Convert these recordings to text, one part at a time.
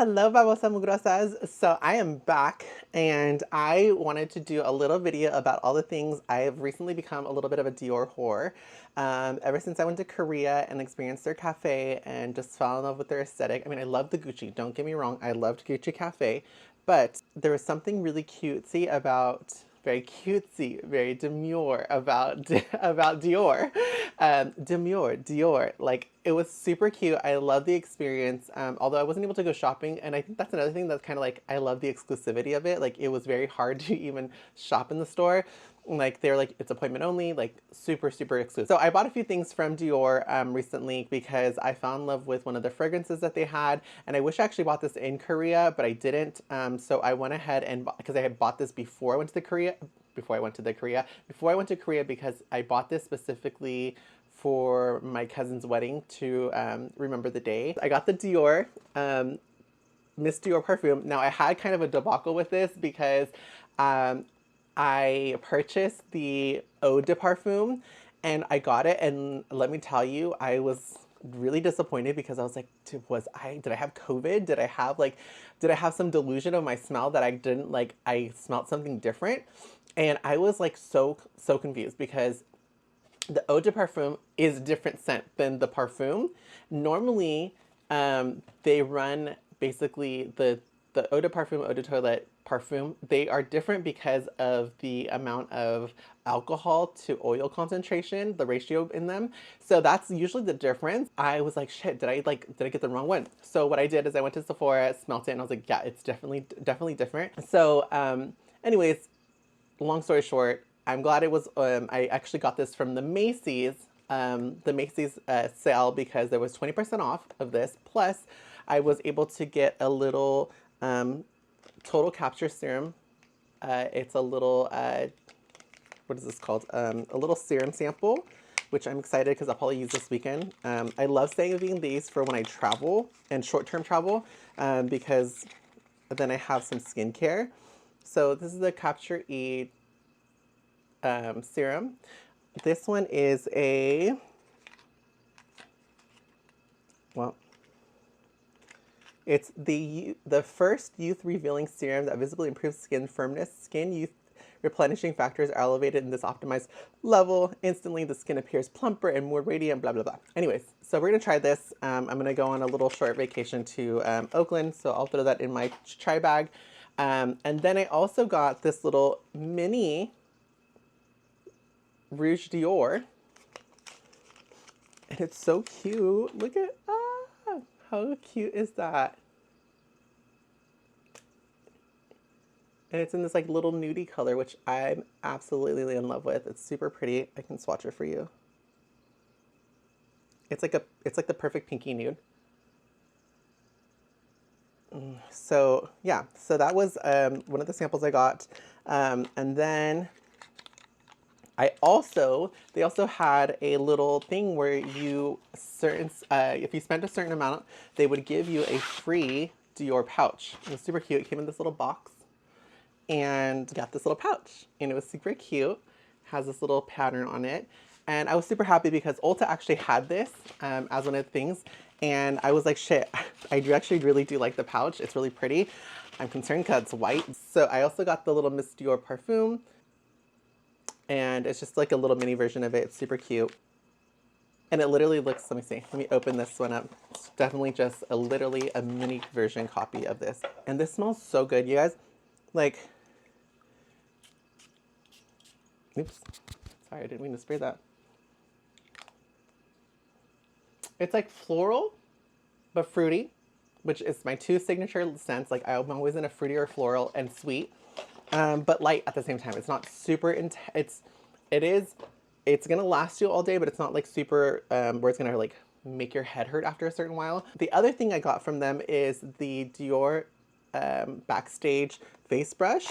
Hello, babosa mugrosas. So I am back and I wanted to do a little video about all the things. I have recently become a little bit of a Dior whore. Ever since I went to Korea and experienced their cafe and just fell in love with their aesthetic. I mean, I love the Gucci, don't get me wrong. I loved Gucci Cafe, but there was something really cutesy about very cutesy, very demure about about Dior. Demure, Dior. Like it was super cute. I love the experience. Although I wasn't able to go shopping, and I think that's another thing that's kind of like I love the exclusivity of it. Like it was very hard to even shop in the store. Like they're like it's appointment only, like super super exclusive. So I bought a few things from Dior recently because I fell in love with one of the fragrances that they had, and I wish I actually bought this in Korea, but I didn't. So I went ahead and because I had bought this before I went to Korea, before I went to Korea because I bought this specifically for my cousin's wedding to remember the day. I got the Dior Miss Dior perfume. Now I had kind of a debacle with this because I purchased the Eau de Parfum and I got it, and let me tell you, I was really disappointed because I was like, did I have COVID? Did I have some delusion of my smell that I didn't like, I smelled something different? And I was like so confused because the Eau de Parfum is a different scent than the parfum. Normally, they run basically the Eau de Parfum, Eau de Toilette parfum, they are different because of the amount of alcohol to oil concentration, the ratio in them. So that's usually the difference. I was like, shit, did I get the wrong one? So what I did is I went to Sephora, smelt it, and I was like, yeah, it's definitely different. So anyways, long story short, I'm glad it was, I actually got this from the Macy's sale because there was 20% off of this. Plus, I was able to get a little Total Capture Serum. It's a little, what is this called? A little serum sample, which I'm excited because I'll probably use this weekend. I love saving these for when I travel and short-term travel because then I have some skincare. So this is the Capture E serum. This one is it's the first youth revealing serum that visibly improves skin firmness. Skin youth replenishing factors are elevated in this optimized level. Instantly, the skin appears plumper and more radiant, blah, blah, blah. Anyways, so we're going to try this. I'm going to go on a little short vacation to Oakland, so I'll throw that in my try bag. And then I also got this little mini Rouge Dior. And it's so cute. Look at, how cute is that? And it's in this like little nudie color, which I'm absolutely in love with. It's super pretty. I can swatch it for you. It's like the perfect pinky nude. So yeah, so that was one of the samples I got. And then they also had a little thing where if you spent a certain amount, they would give you a free Dior pouch. It was super cute. It came in this little box and got this little pouch, and it was super cute. Has this little pattern on it, and I was super happy because Ulta actually had this as one of the things, and I was like, shit, I actually really do like the pouch. It's really pretty. I'm concerned because it's white. So I also got the little Miss Dior Parfum, and it's just like a little mini version of it. It's super cute. And it literally looks, let me open this one up. It's definitely just literally a mini version copy of this. And this smells so good, you guys. Like, oops, sorry, I didn't mean to spray that. It's like floral, but fruity, which is my two signature scents. Like I'm always in a fruity or floral and sweet. But light at the same time. It's not super intense. It's gonna last you all day, but it's not like super where it's gonna like make your head hurt after a certain while. The other thing I got from them is the Dior Backstage face brush.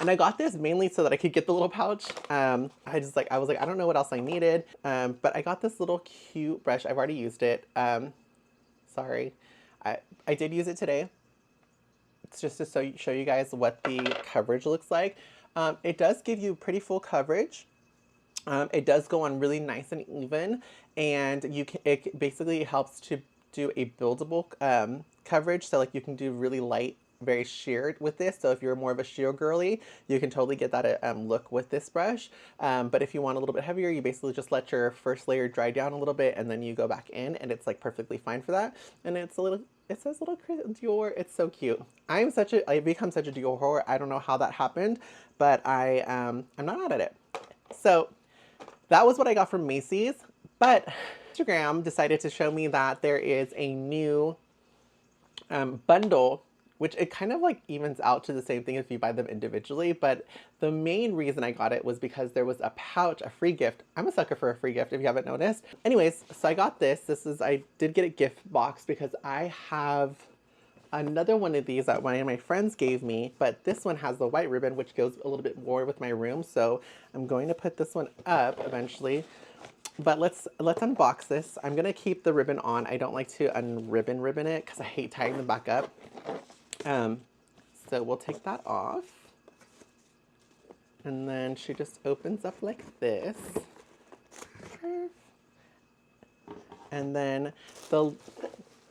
And I got this mainly so that I could get the little pouch. I was like, I don't know what else I needed. But I got this little cute brush. I've already used it. Sorry. I did use it today. It's just to show you guys what the coverage looks like. It does give you pretty full coverage. It does go on really nice and even, and it basically helps to do a buildable coverage. So like you can do really light, very sheared with this. So if you're more of a sheer girly, you can totally get that look with this brush. But if you want a little bit heavier, you basically just let your first layer dry down a little bit and then you go back in, and it's like perfectly fine for that. And it's a little, it says little Dior. It's so cute. I've become such a Dior whore. I don't know how that happened, but I'm not mad at it. So that was what I got from Macy's, but Instagram decided to show me that there is a new bundle, which it kind of like evens out to the same thing if you buy them individually. But the main reason I got it was because there was a pouch, a free gift. I'm a sucker for a free gift if you haven't noticed. Anyways, so I got this. I did get a gift box because I have another one of these that one of my friends gave me, but this one has the white ribbon, which goes a little bit more with my room. So I'm going to put this one up eventually. But let's unbox this. I'm gonna keep the ribbon on. I don't like to ribbon it because I hate tying them back up. So we'll take that off. And then she just opens up like this. And then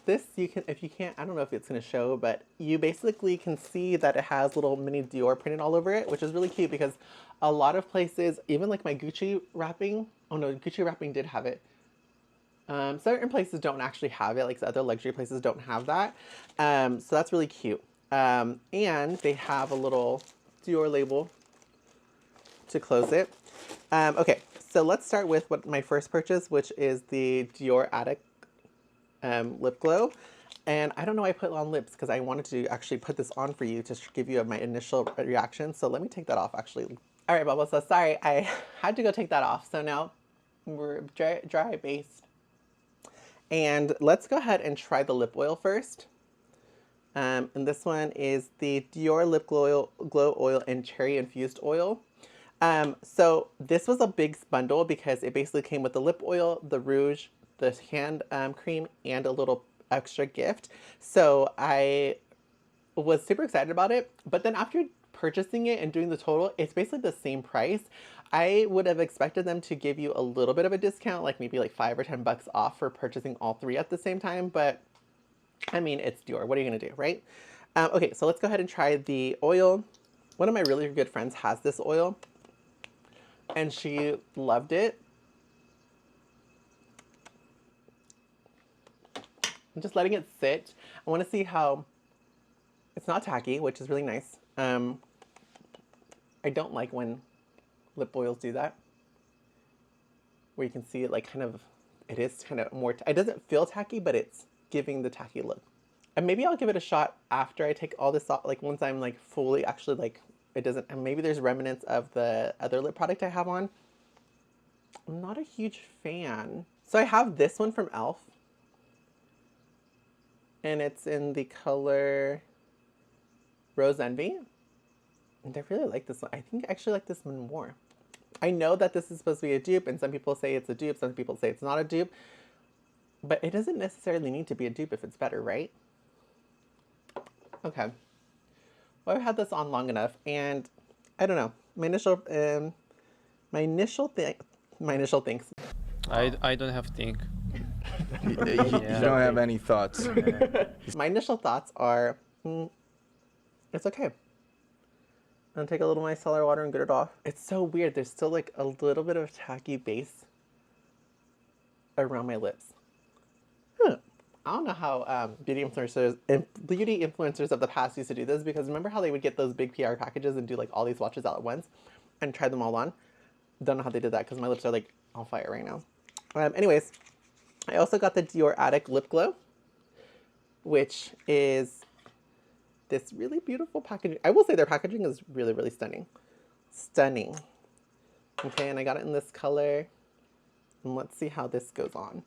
this, you can, if you can't, I don't know if it's gonna show, but you basically can see that it has little mini Dior printed all over it, which is really cute because a lot of places, even like my Gucci wrapping, oh no, Gucci wrapping did have it. Certain places don't actually have it, like other luxury places don't have that. So that's really cute. And they have a little Dior label to close it. Okay, so let's start with what my first purchase, which is the Dior Addict lip glow. And I don't know why I put it on lips because I wanted to actually put this on for you to give you my initial reaction. So let me take that off actually. All right, Bubba, so sorry, I had to go take that off. So now we're dry based. And let's go ahead and try the lip oil first. And this one is the Dior Lip Glow Oil and Cherry Infused Oil. So this was a big bundle because it basically came with the lip oil, the rouge, the hand cream, and a little extra gift. So I was super excited about it. But then after purchasing it and doing the total, it's basically the same price. I would have expected them to give you a little bit of a discount, like maybe like $5 or $10 off for purchasing all three at the same time. But I mean, it's Dior. What are you going to do, right? Okay, so let's go ahead and try the oil. One of my really good friends has this oil, and she loved it. I'm just letting it sit. I want to see how it's not tacky, which is really nice. I don't like when lip oils do that, where you can see it like kind of, it is kind of more, it doesn't feel tacky, but it's giving the tacky look. And maybe I'll give it a shot after I take all this off, like once I'm like fully actually like, it doesn't, and maybe there's remnants of the other lip product I have on. I'm not a huge fan. So I have this one from e.l.f. and it's in the color Rose Envy. And I really like this one. I think I actually like this one more. I know that this is supposed to be a dupe, and some people say it's a dupe, some people say it's not a dupe. But it doesn't necessarily need to be a dupe if it's better, right? Okay. Well, I've had this on long enough, and I don't know. My initial thinks. I don't have think. You don't have any thoughts. My initial thoughts are, it's okay. I'm gonna take a little micellar water and get it off. It's so weird. There's still like a little bit of tacky base around my lips. I don't know how beauty influencers of the past used to do this, because remember how they would get those big PR packages and do like all these swatches all at once and try them all on? Don't know how they did that because my lips are like on fire right now. Anyways, I also got the Dior Addict Lip Glow, which is this really beautiful packaging. I will say their packaging is really, really stunning. Stunning. Okay, and I got it in this color. And let's see how this goes on.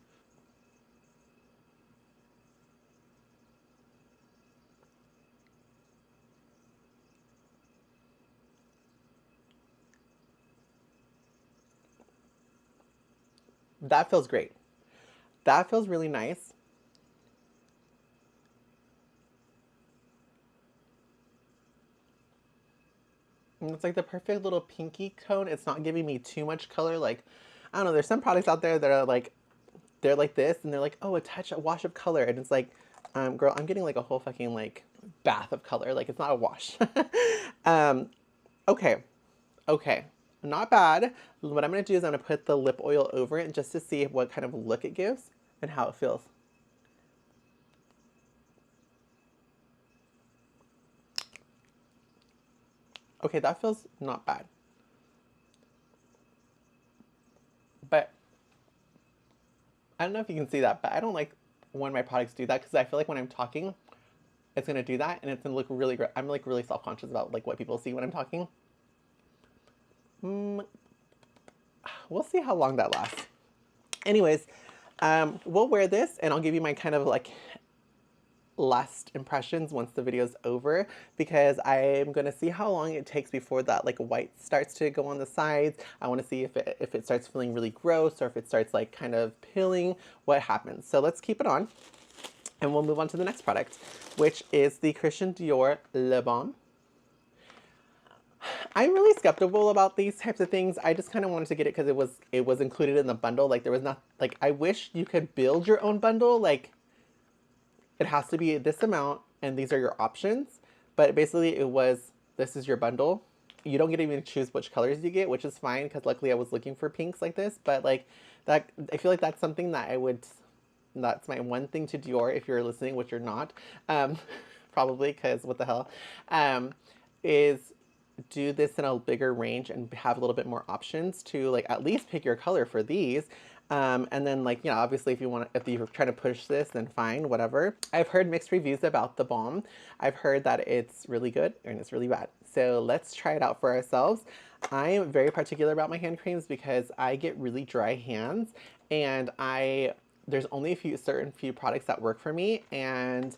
That feels great. That feels really nice. And it's like the perfect little pinky cone. It's not giving me too much color. Like, I don't know, there's some products out there that are like they're like this, and they're like, oh, a wash of color. And it's like, girl, I'm getting like a whole fucking like bath of color. Like, it's not a wash. Okay. Okay. Not bad. What I'm going to do is I'm going to put the lip oil over it just to see what kind of look it gives and how it feels. Okay, that feels not bad. But I don't know if you can see that, but I don't like when my products do that because I feel like when I'm talking, it's going to do that and it's going to look really great. I'm like really self-conscious about like what people see when I'm talking. We'll see how long that lasts. Anyways, we'll wear this and I'll give you my kind of like last impressions once the video's over, because I'm going to see how long it takes before that like white starts to go on the sides. I want to see if it starts feeling really gross or if it starts like kind of peeling, what happens. So let's keep it on and we'll move on to the next product, which is the Christian Dior Le Balm. I'm really skeptical about these types of things. I just kind of wanted to get it because it was included in the bundle. Like there was not like, I wish you could build your own bundle. Like it has to be this amount and these are your options. But basically it was, this is your bundle. You don't get to even choose which colors you get, which is fine because luckily I was looking for pinks like this. But like that, I feel like that's something that that's my one thing to Dior if you're listening, which you're not, probably because what the hell, is do this in a bigger range and have a little bit more options to like at least pick your color for these. And then like, you know, obviously if you're trying to push this, then fine, whatever. I've heard mixed reviews about the balm. I've heard that it's really good and it's really bad. So let's try it out for ourselves. I am very particular about my hand creams because I get really dry hands and there's only a certain few products that work for me. And,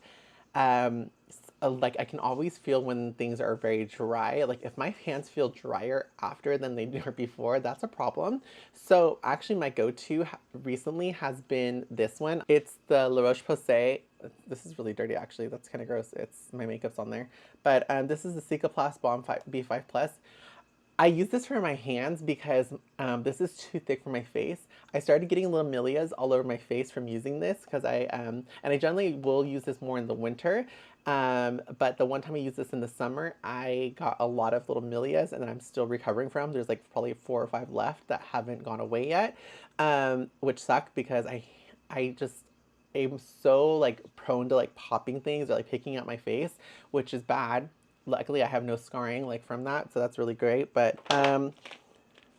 like I can always feel when things are very dry. Like if my hands feel drier after than they were before, that's a problem. So actually my go-to recently has been this one. It's the La Roche-Posay. This is really dirty actually. That's kind of gross. My makeup's on there. But this is the Cicaplast Balm B5 Plus. I use this for my hands because this is too thick for my face. I started getting little milias all over my face from using this because and I generally will use this more in the winter. But the one time I used this in the summer, I got a lot of little milias and I'm still recovering from. There's like probably 4 or 5 left that haven't gone away yet, which suck because I just am so like prone to like popping things or like picking at my face, which is bad. Luckily, I have no scarring like from that, so that's really great. But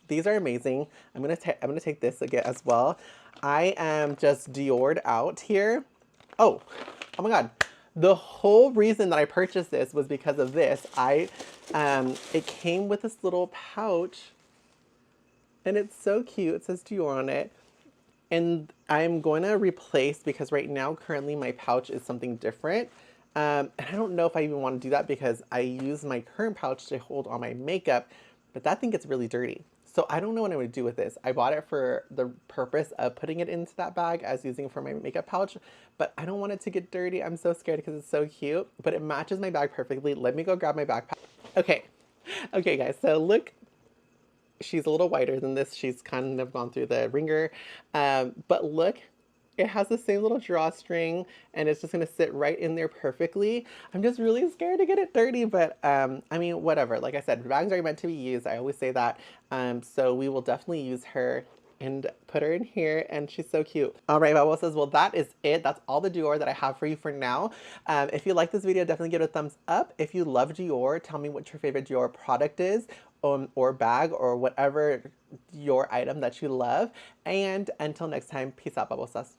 these are amazing. I'm gonna take this again as well. I am just Diored out here. Oh my God! The whole reason that I purchased this was because of this. It came with this little pouch, and it's so cute. It says Dior on it. And I'm going to replace, because right now, currently, my pouch is something different. And I don't know if I even want to do that because I use my current pouch to hold all my makeup, but that thing gets really dirty. So I don't know what I'm going to do with this. I bought it for the purpose of putting it into that bag as using it for my makeup pouch, but I don't want it to get dirty. I'm so scared because it's so cute, but it matches my bag perfectly. Let me go grab my backpack. Okay. Okay, guys. So look, she's a little whiter than this. She's kind of gone through the ringer. But look, it has the same little drawstring and it's just gonna sit right in there perfectly. I'm just really scared to get it dirty, but I mean, whatever. Like I said, bags are meant to be used. I always say that. So we will definitely use her and put her in here, and she's so cute. All right, Bubble says, well, that is it. That's all the Dior that I have for you for now. If you like this video, definitely give it a thumbs up. If you love Dior, tell me what your favorite Dior product is, or bag, or whatever your item that you love. And until next time, peace out, Bubble Sus.